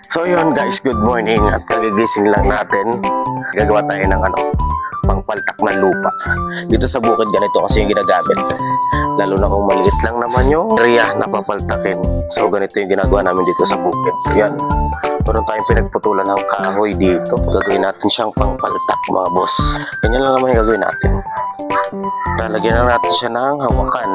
So yun guys, good morning at kagigising lang natin. Gagawa tayo ng pangpaltak na lupa. Dito sa bukid ganito kasi yung ginagamit. Lalo na kung maliit lang naman yung area na papaltakin. So ganito yung ginagawa namin dito sa bukid. Yan. Meron tayong pinagputulan ng kahoy dito. Gagawin natin siyang pangpaltak mga boss. Ganyan lang naman yung gagawin natin. Lalagyan lang natin siya ng hawakan.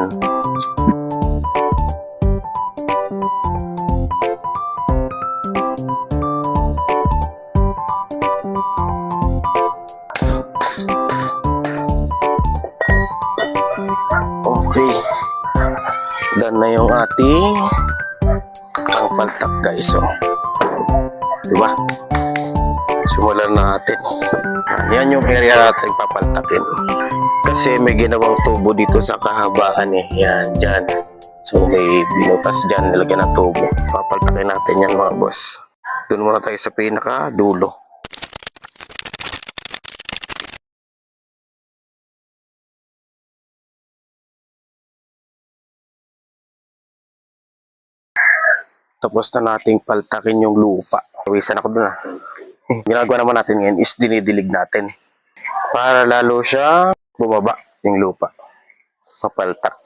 Okay, done na yung ating pangpaltak guys. So, diba? Simulan na natin. Yan yung area natin papaltakin. Kasi may ginawang tubo dito sa kahabaan eh. Yan, dyan. So may binutas dyan, nilagyan ng tubo. Papaltakin natin yan mga boss. Doon muna tayo sa pinaka dulo. Tapos na nating paltakin yung lupa. Pawisan ako dun ah. Ginagawa naman natin ngayon is dinidilig natin. Para lalo siya bumaba yung lupa. Papaltak.